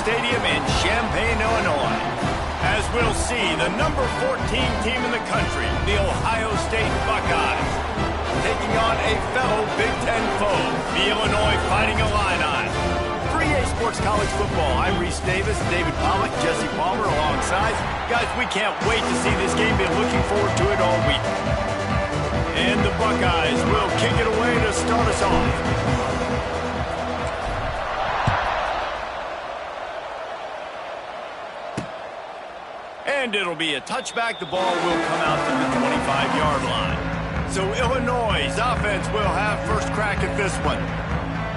Stadium in Champaign, Illinois. As we'll see, the number 14 team in the country, the Ohio State Buckeyes, taking on a fellow Big Ten foe, the Illinois Fighting Illini. For EA Sports College Football, I'm Reese Davis, David Pollack, Jesse Palmer alongside. Guys, we can't wait to see this game. Been looking forward to it all week. And the Buckeyes will kick it away to start us off. And it'll be a touchback. The ball will come out to the 25-yard line. So Illinois' offense will have first crack at this one.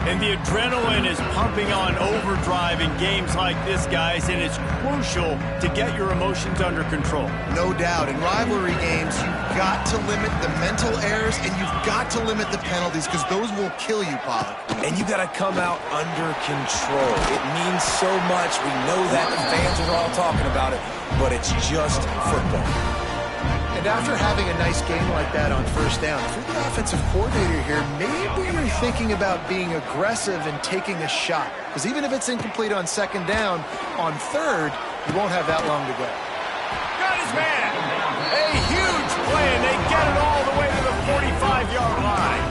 And the adrenaline is pumping on overdrive in games like this, guys, and it's crucial to get your emotions under control. No doubt. In rivalry games, you've got to limit the mental errors, and you've got to limit the penalties, because those will kill you, Pollack. And you got to come out under control. It means so much. We know that. The fans are all talking about it, but it's just football. And after having a nice game like that on first down, if you're the offensive coordinator here, maybe you're thinking about being aggressive and taking a shot. Because even if it's incomplete on second down, on third, you won't have that long to go. Got his man. A huge play, and they get it all the way to the 45-yard line.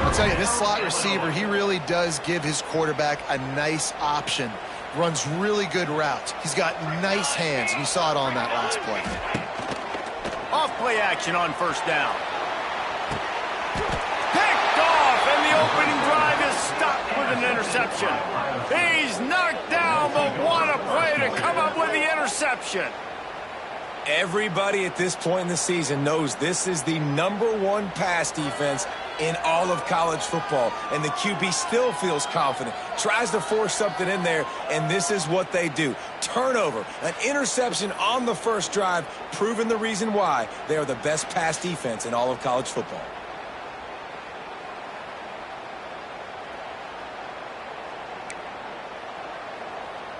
I'll tell you, this slot receiver, he really does give his quarterback a nice option. Runs really good routes. He's got nice hands, and you saw it on that last play. Off-play action on first down. Picked off, and the opening drive is stopped with an interception. He's knocked down, but what a play to come up with the interception. Everybody at this point in the season knows this is the #1 pass defense in all of college football. And the QB still feels confident, tries to force something in there, and this is what they do. Turnover, an interception on the first drive, proving the reason why they are the best pass defense in all of college football.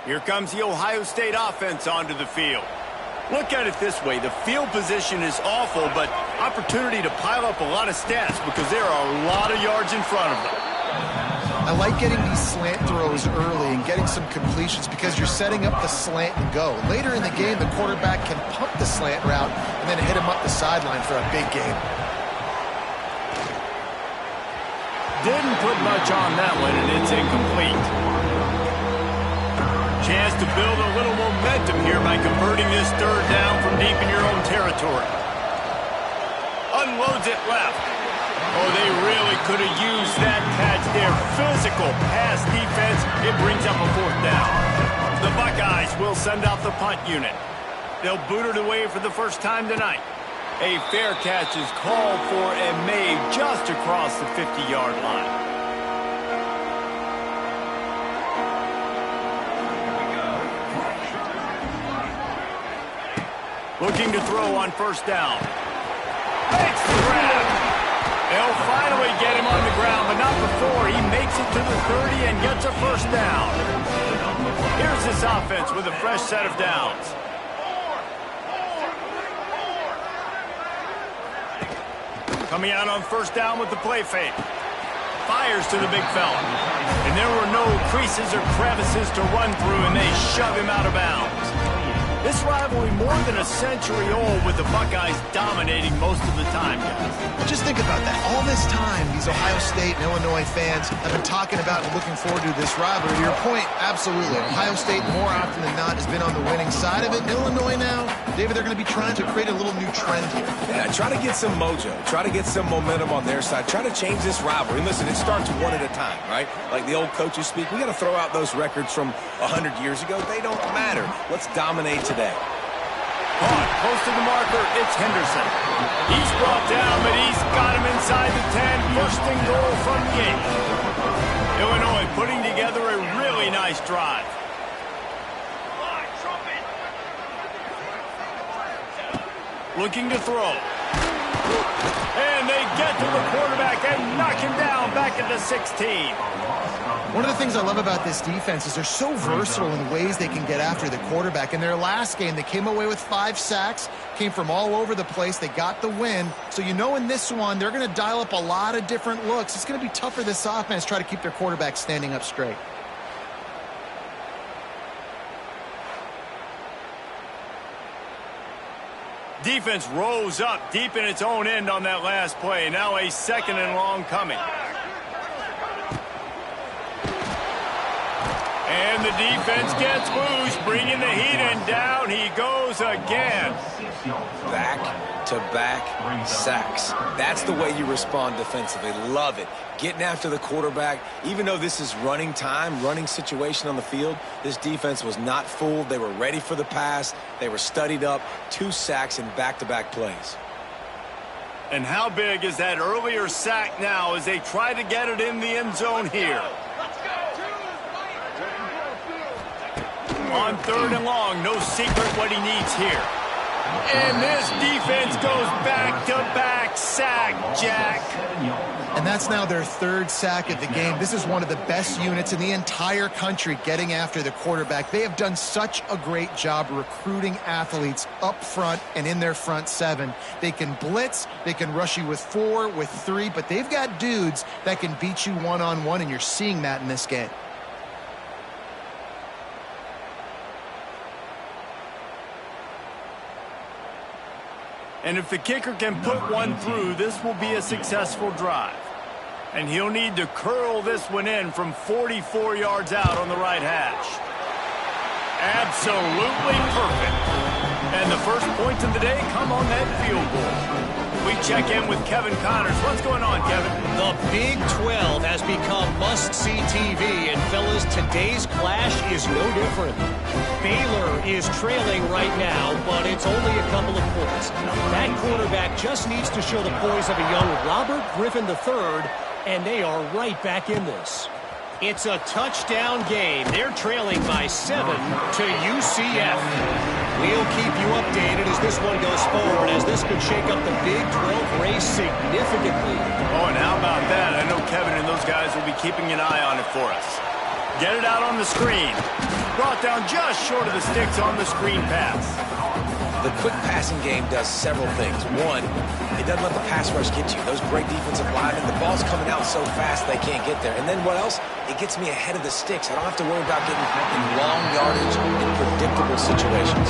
Here comes the Ohio State offense onto the field. Look at it this way. The field position is awful, but opportunity to pile up a lot of stats because there are a lot of yards in front of them. I like getting these slant throws early and getting some completions because you're setting up the slant and go. Later in the game, the quarterback can pump the slant route and then hit him up the sideline for a big game. Didn't put much on that one, and it's incomplete. Chance to build a little momentum here by converting this third down from deep in your own territory. Unloads it left. Oh, they really could have used that catch there. Physical pass defense. It brings up a fourth down. The Buckeyes will send out the punt unit. They'll boot it away for the first time tonight. A fair catch is called for and made just across the 50-yard line. Looking to throw on first down. Makes the grab. They'll finally get him on the ground, but not before he makes it to the 30 and gets a first down. Here's this offense with a fresh set of downs. Coming out on first down with the play fake. Fires to the big fella. And there were no creases or crevices to run through, and they shove him out of bounds. This rivalry more than a century old, with the Buckeyes dominating most of the time, guys. Just think about that. All this time, these Ohio State and Illinois fans have been talking about and looking forward to this rivalry. To your point, absolutely. Ohio State, more often than not, has been on the winning side of it. Illinois now, David, they're going to be trying to create a little new trend here. Yeah, try to get some mojo. Try to get some momentum on their side. Try to change this rivalry. Listen, it starts one at a time, right? Like the old coaches speak, we got to throw out those records from 100 years ago. They don't matter. Let's dominate today. Caught close to the marker, it's Henderson. He's brought down, but he's got him inside the 10. First and goal from the 8. Illinois putting together a really nice drive. Looking to throw. And they get to the quarterback and knock him down back at the 16. One of the things I love about this defense is they're so versatile in the ways they can get after the quarterback. In their last game, they came away with 5 sacks, came from all over the place. They got the win. So you know in this one, they're going to dial up a lot of different looks. It's going to be tough for this offense to try to keep their quarterback standing up straight. Defense rose up deep in its own end on that last play. Now a 2nd and long coming. And the defense gets loose, bringing the heat, and down he goes again. Back-to-back sacks. That's the way you respond defensively. Love it. Getting after the quarterback. Even though this is running time, running situation on the field, this defense was not fooled. They were ready for the pass. They were studied up. 2 sacks in back-to-back plays. And how big is that earlier sack now as they try to get it in the end zone here? On 3rd and long, no secret what he needs here. And this defense goes back-to-back sack, Jack. And that's now their 3rd sack of the game. This is one of the best units in the entire country getting after the quarterback. They have done such a great job recruiting athletes up front and in their front 7. They can blitz, they can rush you with 4, with 3, but they've got dudes that can beat you one-on-one, and you're seeing that in this game. And if the kicker can put one through, this will be a successful drive. And he'll need to curl this one in from 44 yards out on the right hash. Absolutely perfect. And the first points of the day come on that field goal. We check in with Kevin Connors. What's going on, Kevin? The Big 12 has become must-see TV, and fellas, today's clash is no different. Baylor is trailing right now, but it's only a couple of points. That quarterback just needs to show the poise of a young Robert Griffin III, and they are right back in this. It's a touchdown game. They're trailing by 7 to UCF. We'll keep you updated as this one goes forward, as this could shake up the Big 12 race significantly. Oh, and how about that? I know Kevin and those guys will be keeping an eye on it for us. Get it out on the screen. Brought down just short of the sticks on the screen pass. The quick passing game does several things. One, it doesn't let the pass rush get you. Those great defensive linemen, the ball's coming out so fast they can't get there. And then what else? It gets me ahead of the sticks. I don't have to worry about getting in long yardage in predictable situations.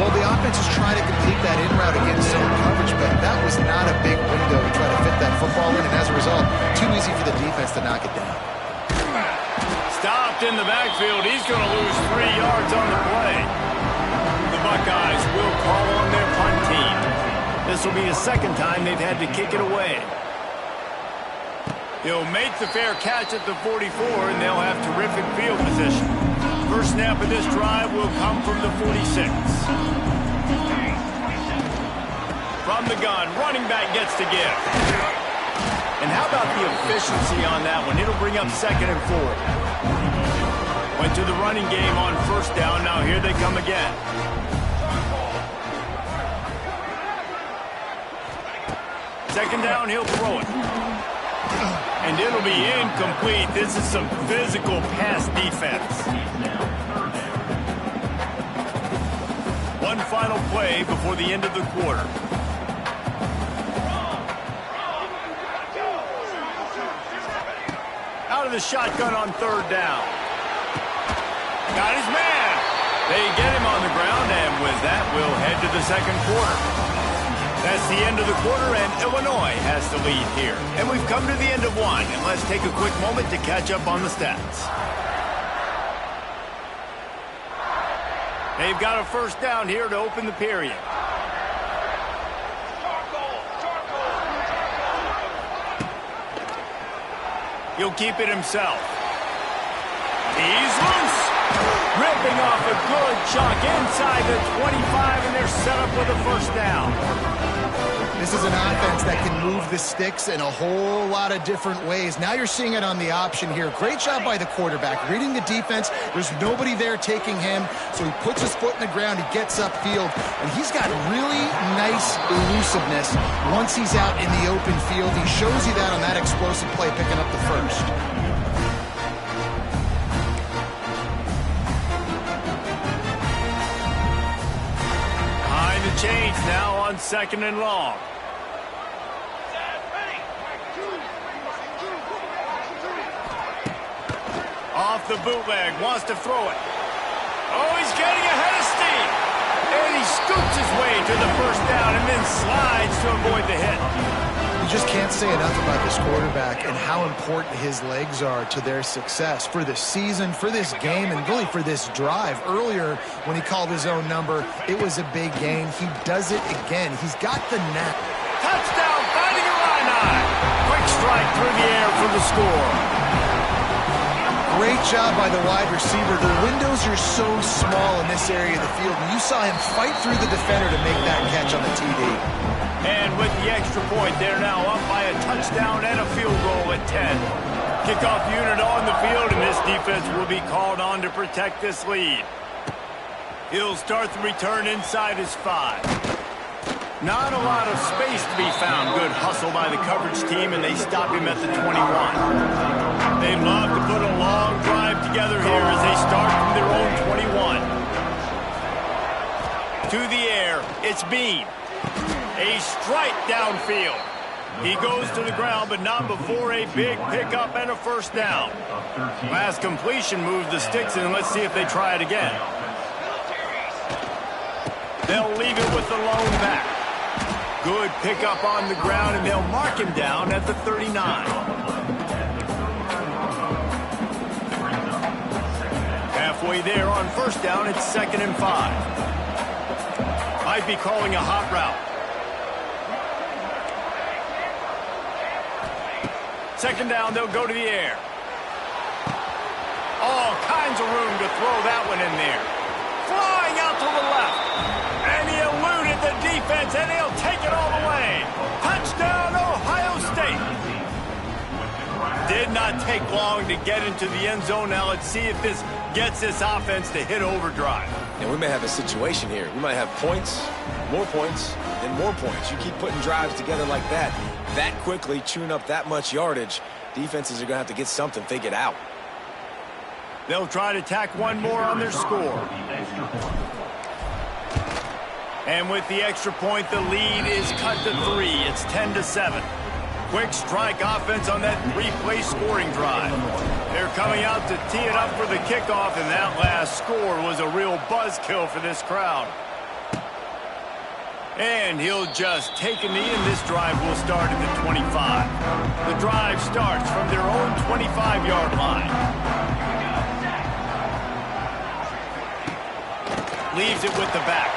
Well, the offense is trying to complete that in route against zone coverage, but that was not a big window to try to fit that football in, and as a result, too easy for the defense to knock it down. Stopped in the backfield. He's going to lose 3 yards on the play. The Buckeyes will call on their punt team. This will be the 2nd time they've had to kick it away. He'll make the fair catch at the 44, and they'll have terrific field position. First snap of this drive will come from the 46. From the gun, running back gets to give. And how about the efficiency on that one? It'll bring up 2nd and 4. Went to the running game on 1st down. Now here they come again. Second down, he'll throw it. And it'll be incomplete. This is some physical pass defense. One final play before the end of the quarter. Out of the shotgun on 3rd down. Got his man. They get him on the ground, and with that, we'll head to the 2nd quarter. That's the end of the quarter, and Illinois has the lead here. And we've come to the end of one, and let's take a quick moment to catch up on the stats. They've got a 1st down here to open the period. He'll keep it himself. He's loose. Ripping off a good chunk inside the 25, and they're set up with a 1st down. This is an offense that can move the sticks in a whole lot of different ways. Now you're seeing it on the option here. Great job by the quarterback. Reading the defense, there's nobody there taking him, so he puts his foot in the ground, he gets upfield, and he's got really nice elusiveness once he's out in the open field. He shows you that on that explosive play, picking up the 1st. Change now on 2nd and long. Off the bootleg, wants to throw it. Oh, he's getting ahead of steam. And he scoops his way to the first down and then slides to avoid the hit. You just can't say enough about this quarterback and how important his legs are to their success for this season, for this game, and really for this drive. Earlier, when he called his own number, it was a big gain. He does it again. He's got the knack. Touchdown, finding Illini. Quick strike through the air for the score. Great job by the wide receiver. The windows are so small in this area of the field, and you saw him fight through the defender to make that catch on the TD. And with the extra point, they're now up by a touchdown and a field goal at 10. Kickoff unit on the field, and this defense will be called on to protect this lead. He'll start the return inside his 5. Not a lot of space to be found. Good hustle by the coverage team, and they stop him at the 21. They'd love to put a long drive together here as they start from their own 21. To the air, it's Bean. A strike downfield. He goes to the ground, but not before a big pickup and a first down. Last completion moved the sticks in. Let's see if they try it again. They'll leave it with the lone back. Good pickup on the ground, and they'll mark him down at the 39. Halfway there on first down, it's 2nd and 5. Might be calling a hot route. 2nd down, they'll go to the air. All kinds of room to throw that one in there. Flying out to the left. And he eluded the defense, and he'll take it all the way. Touchdown, Ohio State. Did not take long to get into the end zone. Now let's see if this gets this offense to hit overdrive. And we may have a situation here. We might have points, and more points. You keep putting drives together like that quickly, chewing up that much yardage, defenses are going to have to get something figured out. They'll try to tack one more on their score. And with the extra point, the lead is cut to 3. It's 10-7. Quick strike offense on that 3-play scoring drive. They're coming out to tee it up for the kickoff, and that last score was a real buzzkill for this crowd. And he'll just take a knee, and this drive will start at the 25. The drive starts from their own 25-yard line. Leaves it with the back.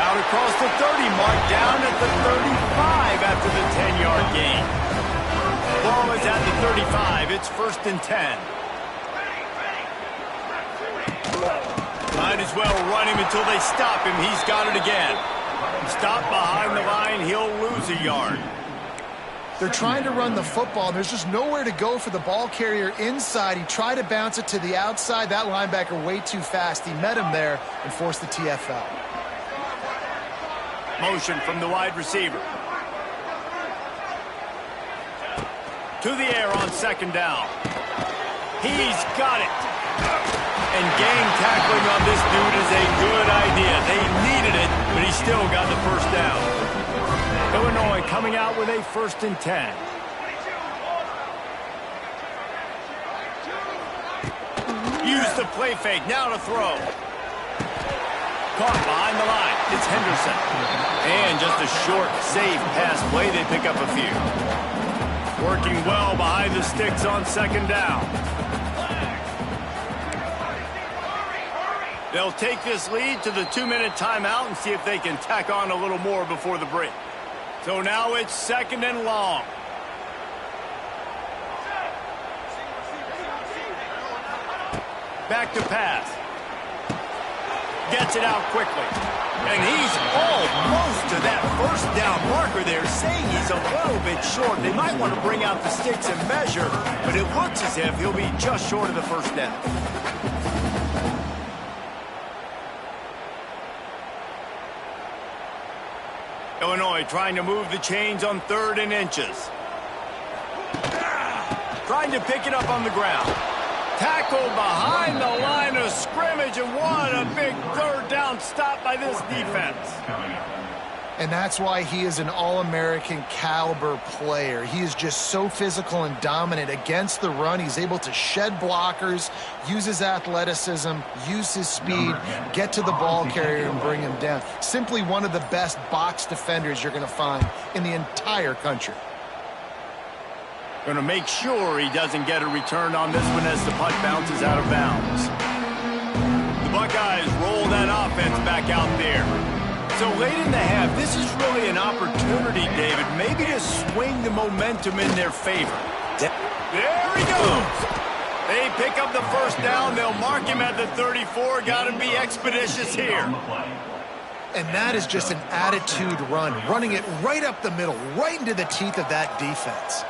Out across the 30 mark, down at the 35 after the 10-yard gain. Ball is at the 35. It's 1st and 10. Might as well run him until they stop him. He's got it again. Stop behind the line. He'll lose a yard. They're trying to run the football, and there's just nowhere to go for the ball carrier inside. He tried to bounce it to the outside. That linebacker way too fast. He met him there and forced the TFL. Motion from the wide receiver. To the air on 2nd down. He's got it. And gang tackling on this dude is a good idea. They needed it, but he still got the first down. Illinois coming out with a 1st and 10. Use the play fake. Now to throw. Caught behind the line. It's Henderson. And just a short, safe pass play. They pick up a few. Working well behind the sticks on 2nd down. They'll take this lead to the 2-minute timeout and see if they can tack on a little more before the break. So now it's 2nd and long. Back to pass. Gets it out quickly. And he's almost to that first down marker there, saying he's a little bit short. They might want to bring out the sticks and measure, but it looks as if he'll be just short of the first down. Illinois trying to move the chains on 3rd and inches. Trying to pick it up on the ground. Tackled behind the line of scrimmage, and what a big 3rd down stop by this defense. And that's why he is an All-American caliber player. He is just so physical and dominant against the run. He's able to shed blockers, use his athleticism, use his speed, get to the ball carrier and bring him down. Simply one of the best box defenders you're going to find in the entire country. Going to make sure he doesn't get a return on this one as the puck bounces out of bounds. The Buckeyes roll that offense back out there. So late in the half, this is really an opportunity, David, maybe to swing the momentum in their favor. There he goes. They pick up the first down. They'll mark him at the 34. Got to be expeditious here. And that is just an attitude run, running it right up the middle, right into the teeth of that defense.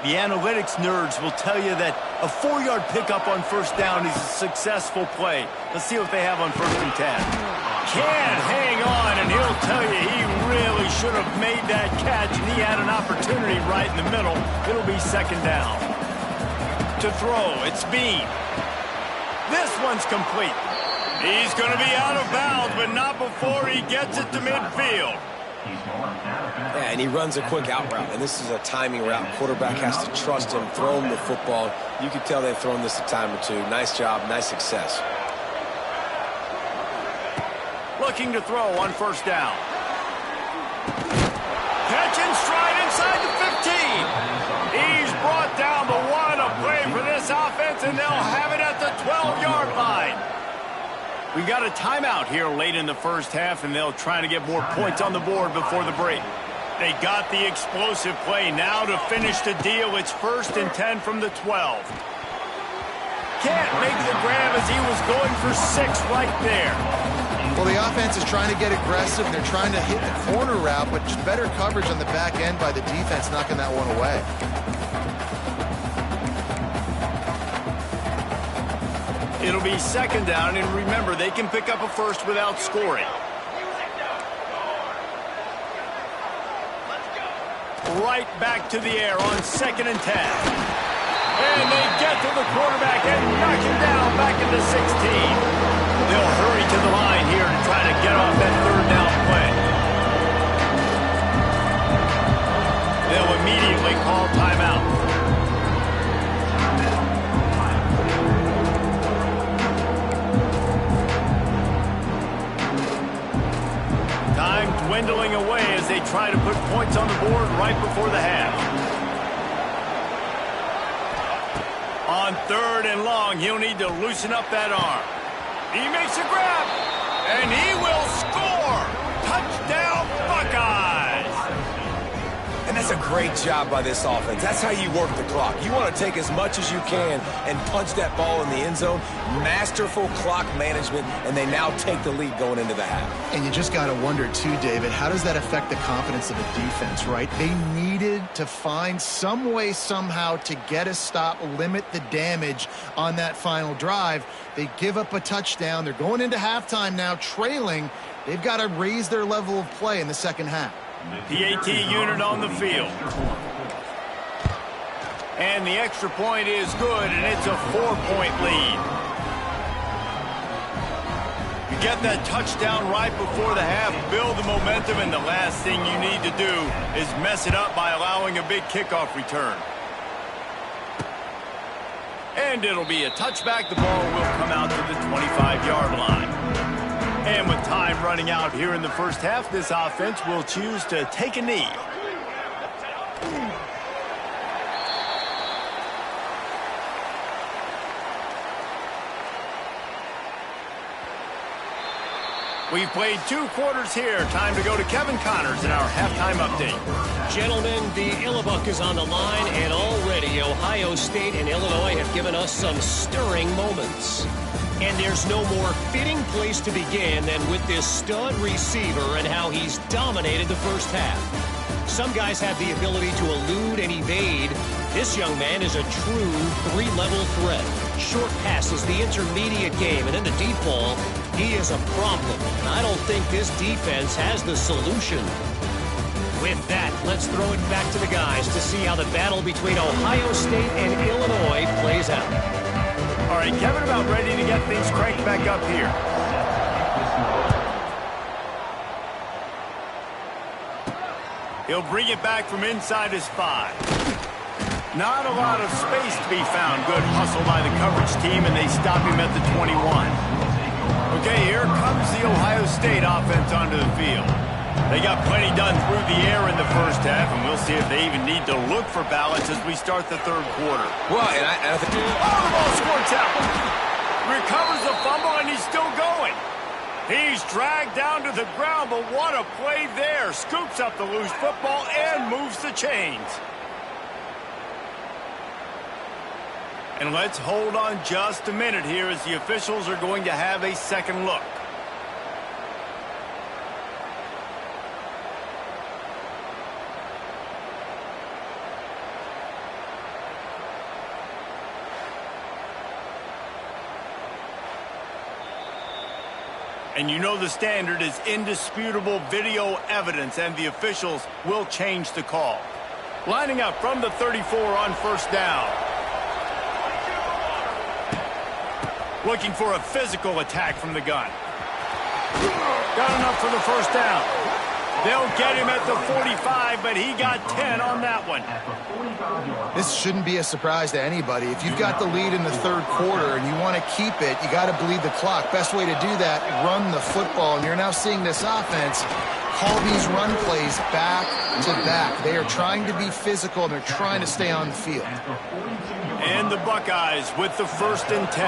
The analytics nerds will tell you that a 4-yard pickup on first down is a successful play. Let's see what they have on 1st and 10. Can't hang on, and he'll tell you he really should have made that catch, and he had an opportunity right in the middle. It'll be 2nd down. To throw, it's Bean. This one's complete. He's going to be out of bounds, but not before he gets it to midfield. Yeah, and he runs a quick out route, and this is a timing route. Quarterback has to trust him, throw him the football. You can tell they've thrown this a time or two. Nice job, nice success. Looking to throw on 1st down. Catch and stride inside the 15. He's brought down the one. A play for this offense, and they'll have it at the 12-yard line. We got a timeout here late in the first half, and they'll try to get more points on the board before the break. They got the explosive play. Now to finish the deal, it's 1st and 10 from the 12. Can't make the grab as he was going for 6 right there. Well, the offense is trying to get aggressive. They're trying to hit the corner route, but just better coverage on the back end by the defense, knocking that one away. It'll be 2nd down, and remember, they can pick up a first without scoring. Right back to the air on 2nd and 10. And they get to the quarterback and knock him down back into 16. They'll hurry to the line here to try to get off that 3rd down play. They'll immediately call timeout. Time dwindling away as they try to put points on the board right before the half. On 3rd and long, he'll need to loosen up that arm. He makes a grab, and he will score! Touchdown, Buckeyes! And that's a great job by this offense. That's how you work the clock. You want to take as much as you can and punch that ball in the end zone. Masterful clock management, and they now take the lead going into the half. And you just got to wonder, too, David, how does that affect the confidence of the defense, right? They needed to find some way, somehow, to get a stop, limit the damage on that final drive. They give up a touchdown. They're going into halftime now, trailing. They've got to raise their level of play in the 2nd half. PAT unit on the field. And the extra point is good, and it's a 4-point lead. You get that touchdown right before the half, build the momentum, and the last thing you need to do is mess it up by allowing a big kickoff return. And it'll be a touchback. The ball will come out to the 25-yard line. And with time running out here in the first half, this offense will choose to take a knee. We've played 2 quarters here. Time to go to Kevin Connors in our halftime update. Gentlemen, the Illibuck is on the line, and already Ohio State and Illinois have given us some stirring moments. And there's no more fitting place to begin than with this stud receiver and how he's dominated the first half. Some guys have the ability to elude and evade. This young man is a true 3-level threat. Short passes, the intermediate game, and in the deep ball, he is a problem. And I don't think this defense has the solution. With that, let's throw it back to the guys to see how the battle between Ohio State and Illinois plays out. All right, Kevin, about ready to get things cranked back up here. He'll bring it back from inside his 5. Not a lot of space to be found. Good hustle by the coverage team, and they stop him at the 21. Okay, here comes the Ohio State offense onto the field. They got plenty done through the air in the first half, and we'll see if they even need to look for balance as we start the third quarter. Well, and I think... Oh, the ball squirts out. Recovers the fumble, and he's still going. He's dragged down to the ground, but what a play there. Scoops up the loose football and moves the chains. And let's hold on just a minute here as the officials are going to have a second look. And you know the standard is indisputable video evidence, and the officials will change the call. Lining up from the 34 on first down. Looking for a physical attack from the gun. Got enough for the first down. They'll get him at the 45, but he got 10 on that one. This shouldn't be a surprise to anybody. If you've got the lead in the third quarter and you want to keep it, you got to bleed the clock. Best way to do that, run the football. And you're now seeing this offense call these run plays back to back. They are trying to be physical, and they're trying to stay on the field. And the Buckeyes with the 1st and 10.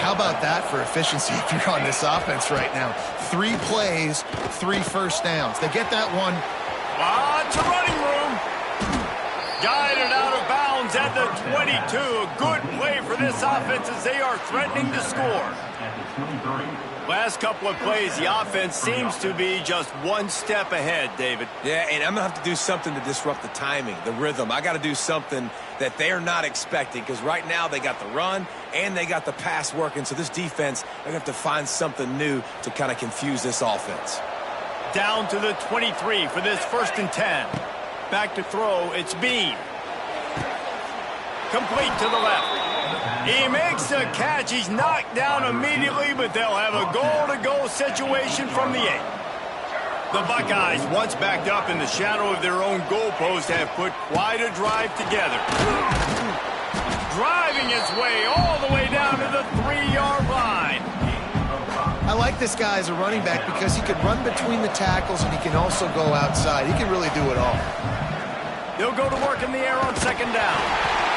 How about that for efficiency if you're on this offense right now? 3 plays, 3 first downs. They get that one. Lots of running room. Guided out of bounds at the 22. A good play for this offense as they are threatening to score. Last couple of plays, the offense seems to be just one step ahead, David. Yeah, and I'm going to have to do something to disrupt the timing, the rhythm. I got to do something that they're not expecting, because right now they got the run and they got the pass working. So this defense, they're going to have to find something new to kind of confuse this offense. Down to the 23 for this 1st and 10. Back to throw, it's Bean. Complete to the left. He makes the catch. He's knocked down immediately, but they'll have a goal-to-go situation from the 8. The Buckeyes, once backed up in the shadow of their own goalpost, have put quite a drive together. Driving his way all the way down to the 3-yard line. I like this guy as a running back because he can run between the tackles and he can also go outside. He can really do it all. They'll go to work in the air on 2nd down.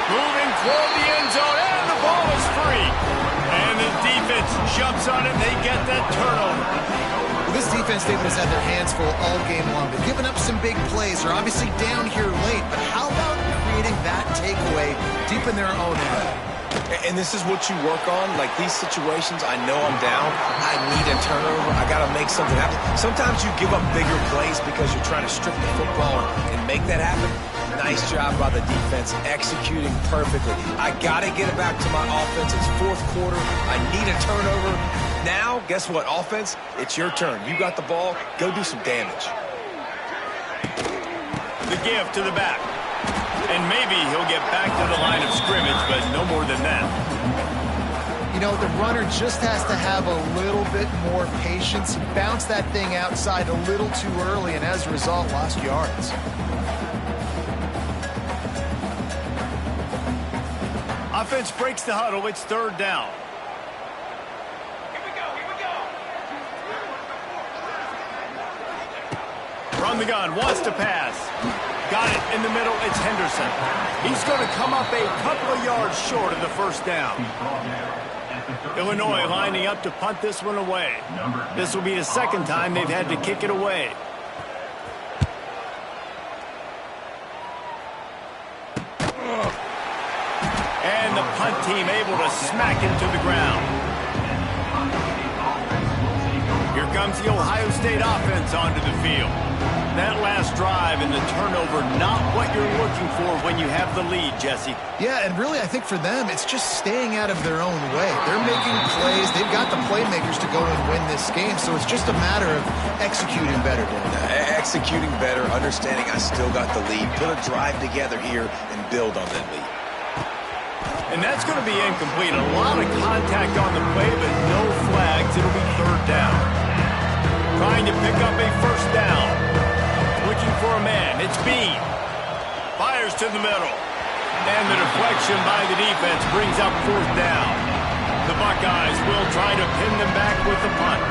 Moving toward the end zone, and the ball is free. And the defense jumps on it, and they get that turnover. Well, this defense, David, has had their hands full all game long. They're giving up some big plays. They're obviously down here late, but how about creating that takeaway deep in their own end? And this is what you work on. Like these situations, I know I'm down. I need a turnover. I got to make something happen. Sometimes you give up bigger plays because you're trying to strip the football and make that happen. Nice job by the defense, executing perfectly. I got to get it back to my offense. It's 4th quarter. I need a turnover. Now, guess what, offense? It's your turn. You got the ball. Go do some damage. The give to the back. And maybe he'll get back to the line of scrimmage, but no more than that. You know, the runner just has to have a little bit more patience. He bounced that thing outside a little too early, and as a result, lost yards. Offense breaks the huddle. It's 3rd down. From the gun, wants to pass. Got it in the middle. It's Henderson. He's going to come up a couple of yards short of the 1st down. Illinois lining up to punt this one away. This will be the 2nd time they've had to kick it away. And the punt team able to smack him to the ground. Here comes the Ohio State offense onto the field. That last drive and the turnover, not what you're looking for when you have the lead, Jesse. Yeah, and really, I think for them, it's just staying out of their own way. They're making plays. They've got the playmakers to go and win this game, so it's just a matter of executing better. Executing better, understanding I still got the lead. Put a drive together here and build on that lead. And that's going to be incomplete. A lot of contact on the play, but no flags. It'll be 3rd down. Trying to pick up a 1st down. looking for a man. It's Bean. Fires to the middle. And the deflection by the defense brings up 4th down. The Buckeyes will try to pin them back with the punt.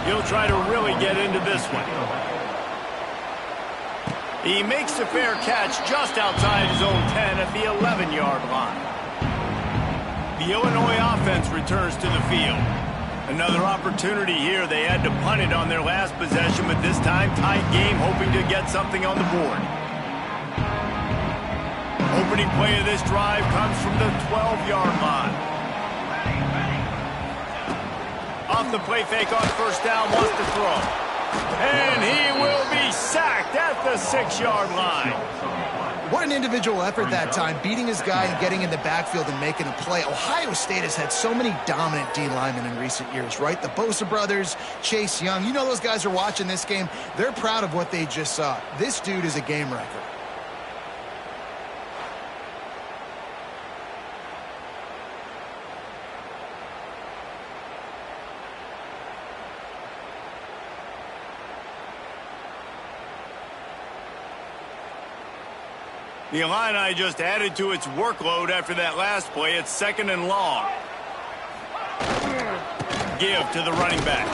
He'll try to really get into this one. He makes a fair catch just outside his own 10 at the 11-yard line. The Illinois offense returns to the field. Another opportunity here. They had to punt it on their last possession, but this time tight game, hoping to get something on the board. Opening play of this drive comes from the 12-yard line. Off the play fake on 1st down, wants to throw. And he will be sacked at the 6-yard line. What an individual effort that time, beating his guy and getting in the backfield and making a play. Ohio State has had so many dominant D linemen in recent years, right? The Bosa brothers, Chase Young. You know those guys are watching this game. They're proud of what they just saw. This dude is a game wrecker. The Illini just added to its workload after that last play. It's 2nd and long. Give to the running back.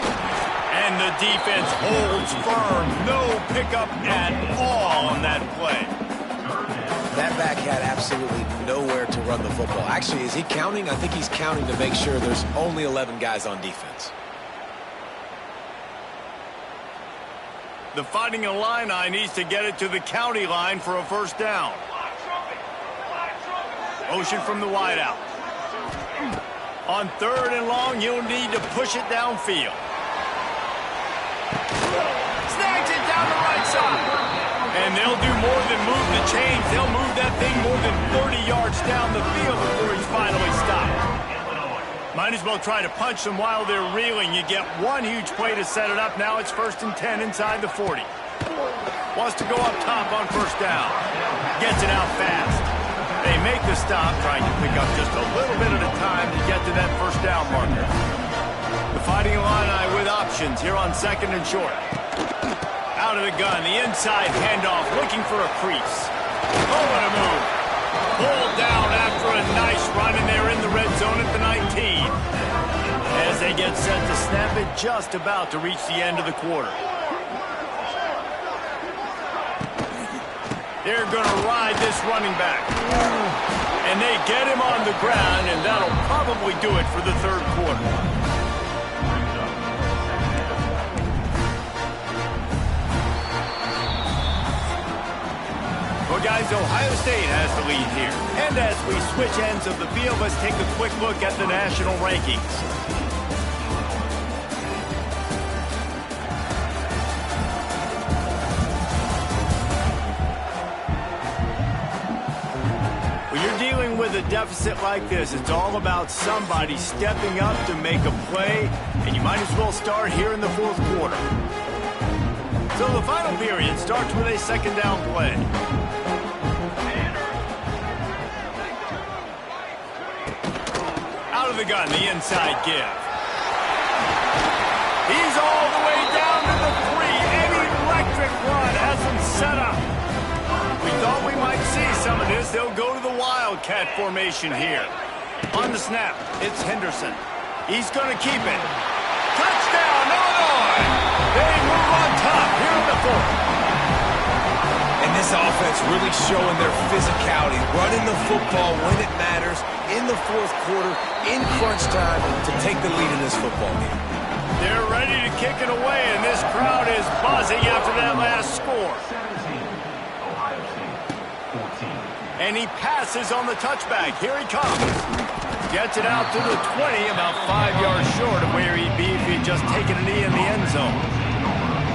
And the defense holds firm. No pickup at all on that play. That back had absolutely nowhere to run the football. Actually, is he counting? I think he's counting to make sure there's only 11 guys on defense. The Fighting Illini needs to get it to the county line for a 1st down. Motion from the wideout. On 3rd and long, you'll need to push it downfield. Snags it down the right side. And they'll do more than move the chains. They'll move that thing more than 30 yards down the field before he's finally stopped. Might as well try to punch them while they're reeling. You get one huge play to set it up. Now it's 1st and 10 inside the 40. Wants to go up top on 1st down. Gets it out fast. They make the stop, trying to pick up just a little bit at a time to get to that 1st down marker. The Fighting Illini with options here on 2nd and short. Out of the gun, the inside handoff, looking for a crease. Oh, what a move. Pulled down after a nice run, and they're in the red zone at the 19. As they get set to snap it, just about to reach the end of the quarter. They're going to ride this running back. And they get him on the ground, and that'll probably do it for the 3rd quarter. Well, guys, Ohio State has the lead here. And as we switch ends of the field, let's take a quick look at the national rankings. When you're dealing with a deficit like this, it's all about somebody stepping up to make a play, and you might as well start here in the 4th quarter. So the final period starts with a 2nd down play. Out of the gun, the inside give. He's all the way down to the 3. An electric run has him set up. We thought we might see some of this. They'll go to the Wildcat formation here. On the snap, it's Henderson. He's going to keep it. Touchdown, Illinois! They move on top here in the 4th. And this offense really showing their physicality, running the football when it matters, in the 4th quarter, in crunch time, to take the lead in this football game. They're ready to kick it away, and this crowd is buzzing after that last score. And he passes on the touchback. Here he comes. Gets it out to the 20, about 5 yards short of where he'd be if he'd just taken a knee in the end zone.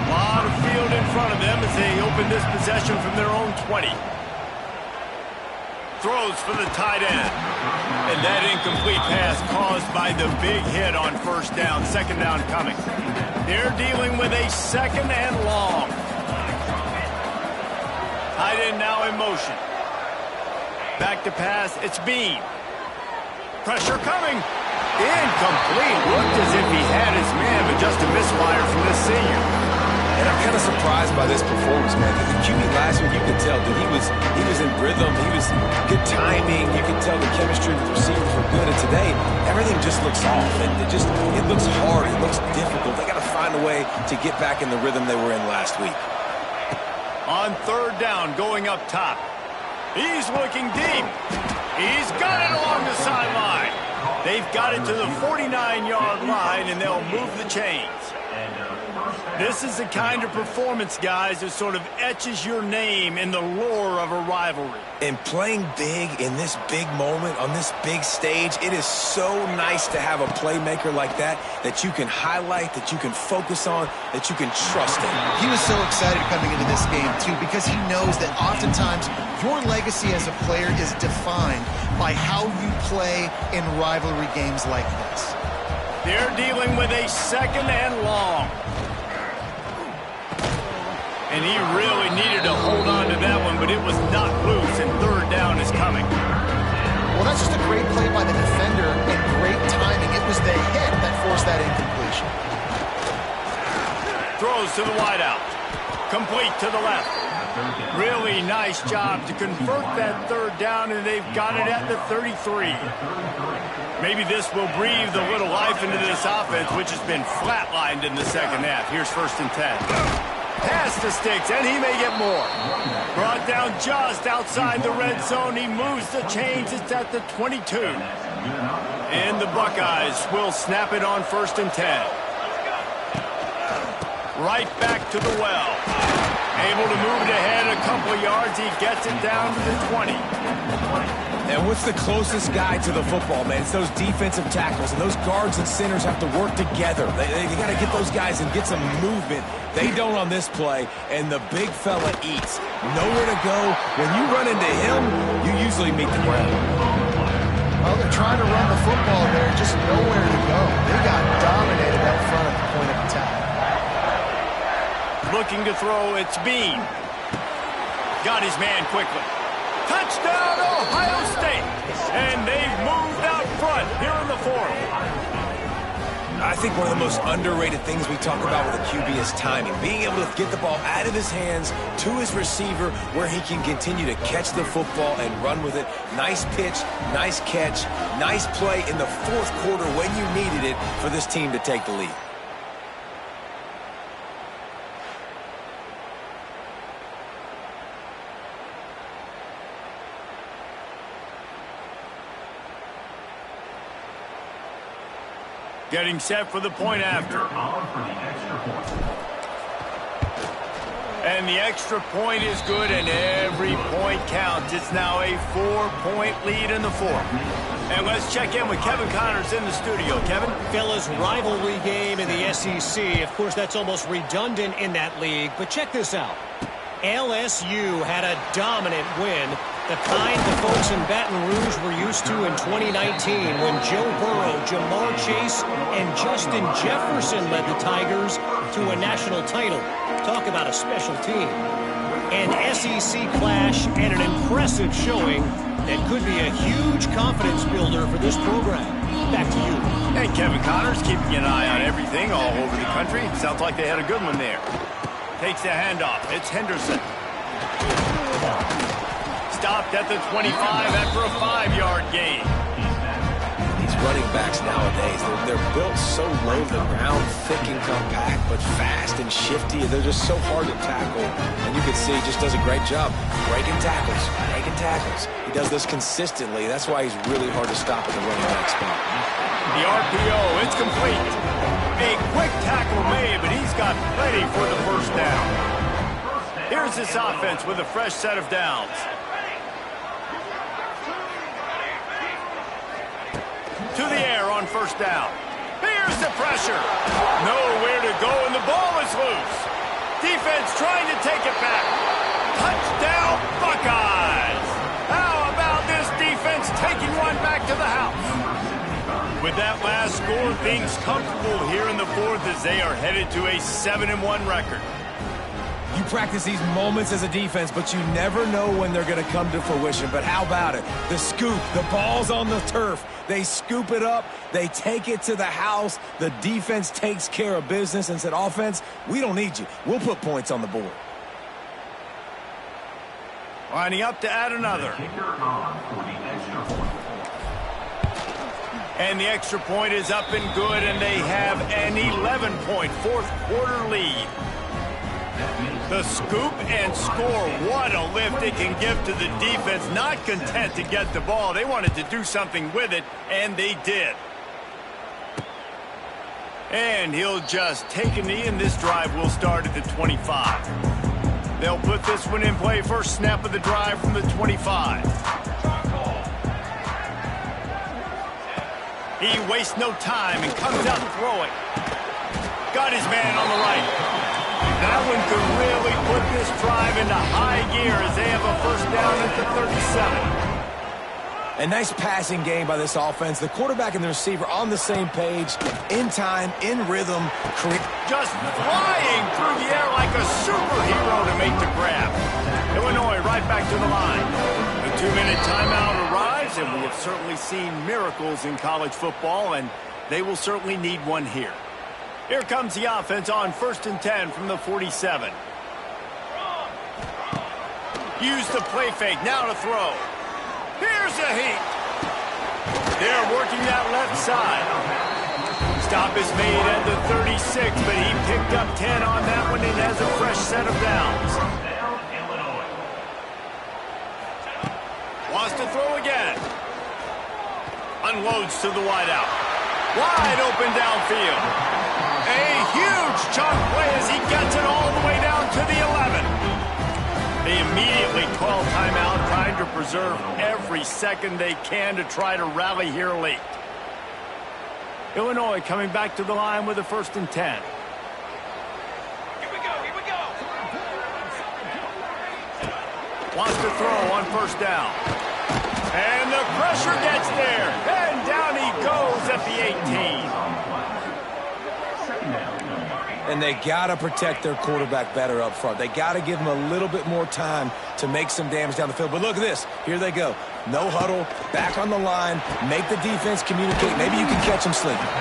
A lot of field in front of them as they open this possession from their own 20. Throws for the tight end. And that incomplete pass caused by the big hit on 1st down. 2nd down coming. They're dealing with a 2nd and long. Tight end now in motion. Back to pass, it's Bean. Pressure coming. Incomplete. Looked as if he had his man, but just a misfire from this senior. And I'm kind of surprised by this performance, man. The QB last week, you could tell, dude, he was in rhythm. He was good timing. You could tell the chemistry with the receivers were good. And today, everything just looks off. It looks hard. It looks difficult. They got to find a way to get back in the rhythm they were in last week. On third down, going up top. He's looking deep. He's got it along the sideline. They've got it to the 49-yard line, and they'll move the chains. This is the kind of performance, guys, that sort of etches your name in the lore of a rivalry. And playing big in this big moment, on this big stage, it is so nice to have a playmaker like that you can highlight, that you can focus on, that you can trust in. He was so excited coming into this game, too, because he knows that oftentimes your legacy as a player is defined by how you play in rivalry games like this. They're dealing with a second and long. And he really needed to hold on to that one, but it was not loose, and third down is coming. Well, that's just a great play by the defender and great timing. It was the hit that forced that incompletion. Throws to the wideout. Complete to the left. Really nice job to convert that third down, and they've got it at the 33. Maybe this will breathe a little life into this offense, which has been flatlined in the second half. Here's 1st and 10. Pass to Sticks, and he may get more. Brought down just outside the red zone. He moves the chains. It's at the 22. And the Buckeyes will snap it on 1st and 10. Right back to the well. Able to move it ahead a couple of yards. He gets it down to the 20. And what's the closest guy to the football, man? It's those defensive tackles, and those guards and centers have to work together. They got to get those guys and get some movement. They don't on this play, and the big fella eats. Nowhere to go. When you run into him, you usually meet the ground. Well, they're trying to run the football there, just nowhere to go. They got dominated out front at the point of attack. Looking to throw, it's Bean. Got his man quickly. Touchdown, Ohio State! And they've moved out front here in the 4th. I think one of the most underrated things we talk about with a QB is timing. Being able to get the ball out of his hands to his receiver where he can continue to catch the football and run with it. Nice pitch, nice catch, nice play in the 4th quarter when you needed it for this team to take the lead. Getting set for the point after. And the extra point is good, and every point counts. It's now a 4-point lead in the 4th. And let's check in with Kevin Connors in the studio. Kevin? Fellas, rivalry game in the SEC. Of course, that's almost redundant in that league. But check this out. LSU had a dominant win, the kind the folks in Baton Rouge were used to in 2019 when Joe Burrow, Jamar Chase, and Justin Jefferson led the Tigers to a national title. Talk about a special team. An SEC clash and an impressive showing that could be a huge confidence builder for this program. Back to you. And Kevin Connors keeping an eye on everything all over the country. Sounds like they had a good one there. Takes the handoff. It's Henderson. Stopped at the 25 after a 5-yard gain. These running backs nowadays, they're built so low to the ground, thick and compact, but fast and shifty. They're just so hard to tackle. And you can see he just does a great job breaking tackles, breaking tackles. He does this consistently. That's why he's really hard to stop at the running back spot. The RPO, it's complete. A quick tackle made, but he's got plenty for the 1st down. Here's this offense with a fresh set of downs. To the air on 1st down. Here's the pressure. Nowhere to go, and the ball is loose. Defense trying to take it back. Touchdown, Buckeyes. How about this defense taking one back to the house? With that last score, things comfortable here in the 4th as they are headed to a 7-1 record. You practice these moments as a defense, but you never know when they're going to come to fruition. But how about it? The scoop, the ball's on the turf. They scoop it up. They take it to the house. The defense takes care of business and said, offense, we don't need you. We'll put points on the board. Lining up to add another. And the extra point is up and good, and they have an 11-point fourth-quarter lead. The scoop and score. What a lift it can give to the defense. Not content to get the ball. They wanted to do something with it, and they did. And he'll just take a knee, and this drive will start at the 25. They'll put this one in play. First snap of the drive from the 25. He wastes no time and comes out throwing. Got his man on the right. That one could really put this drive into high gear as they have a first down at the 37. A nice passing game by this offense. The quarterback and the receiver on the same page, in time, in rhythm. Just flying through the air like a superhero to make the grab. Illinois right back to the line. The 2-minute timeout arrives, and we have certainly seen miracles in college football, and they will certainly need one here. Here comes the offense on 1st and 10 from the 47. Use the play fake, now to throw. Here's a heat. They're working that left side. Stop is made at the 36, but he picked up 10 on that one and has a fresh set of downs. Wants to throw again. Unloads to the wideout. Wide open downfield. A huge chunk play as he gets it all the way down to the 11. They immediately call timeout, trying to preserve every second they can to try to rally here late. Illinois coming back to the line with a 1st and 10. Here we go. Wants to throw on 1st down. And the pressure gets there. And down he goes at the 18. And they got to protect their quarterback better up front. They got to give him a little bit more time to make some damage down the field. But look at this. Here they go. No huddle, back on the line, make the defense communicate. Maybe you can catch them sleeping.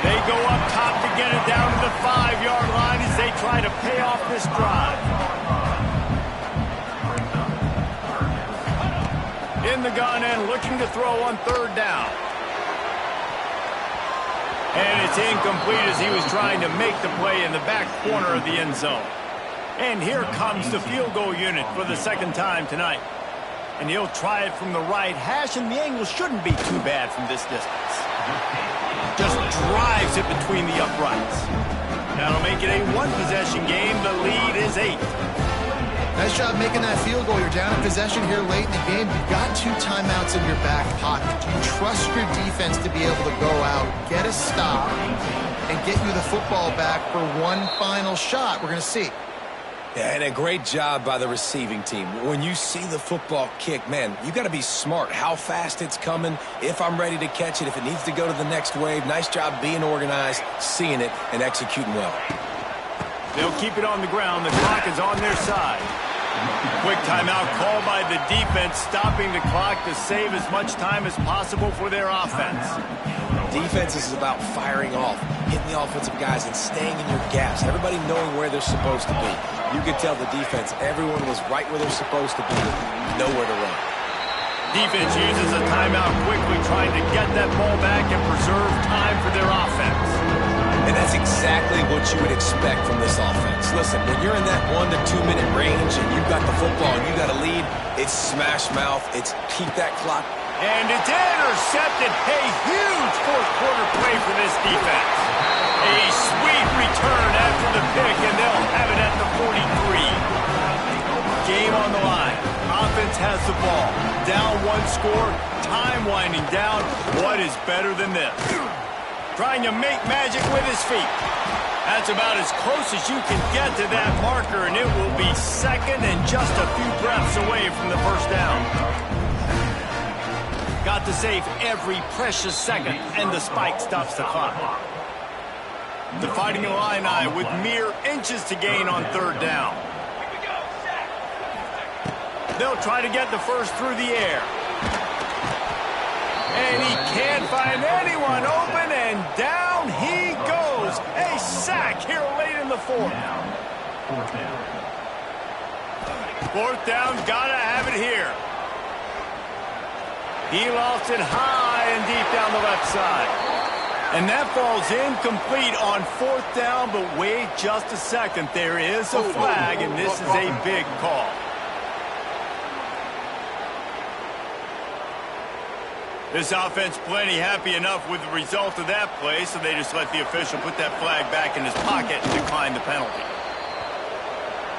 They go up top to get it down to the 5-yard line as they try to pay off this drive. In the gun and looking to throw on 3rd down. And it's incomplete as he was trying to make the play in the back corner of the end zone. And here comes the field goal unit for the 2nd time tonight. And he'll try it from the right hash, and the angle shouldn't be too bad from this distance. Just drives it between the uprights. That'll make it a 1-possession game. The lead is 8. Nice job making that field goal. You're down in possession here late in the game. You've got 2 timeouts in your back pocket. Do you trust your defense to be able to go out, get a stop, and get you the football back for one final shot? We're going to see. Yeah, and a great job by the receiving team. When you see the football kick, man, you got to be smart. How fast it's coming, if I'm ready to catch it, if it needs to go to the next wave. Nice job being organized, seeing it, and executing well. They'll keep it on the ground. The clock is on their side. Quick timeout called by the defense, stopping the clock to save as much time as possible for their offense. Defense is about firing off, hitting the offensive guys, and staying in your gaps. Everybody knowing where they're supposed to be. You could tell the defense, everyone was right where they're supposed to be, nowhere to run. Defense uses a timeout quickly, trying to get that ball back and preserve time for their offense. And that's exactly what you would expect from this offense. Listen, when you're in that 1 to 2 minute range and you've got the football and you got a lead, it's smash mouth, it's keep that clock. And it's intercepted. A huge fourth-quarter play for this defense. A sweet return after the pick, and they'll have it at the 43. Game on the line. Offense has the ball. Down 1 score, time winding down. What is better than this? Trying to make magic with his feet. That's about as close as you can get to that marker, and it will be 2nd and just a few breaths away from the 1st down. Got to save every precious second, and the spike stops the clock. The Fighting Illini with mere inches to gain on third down. They'll try to get the first through the air. And he can't find anyone open, and down he goes. A sack here late in the fourth. Fourth down, gotta have it here. He lost it high and deep down the left side. And that falls incomplete on fourth down, but wait just a second. There is a flag, and this is a big call. This offense plenty happy enough with the result of that play, so they just let the official put that flag back in his pocket and decline the penalty.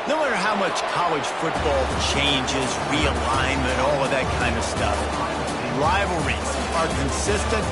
No matter how much college football changes, realignment, all of that kind of stuff, rivalries are consistent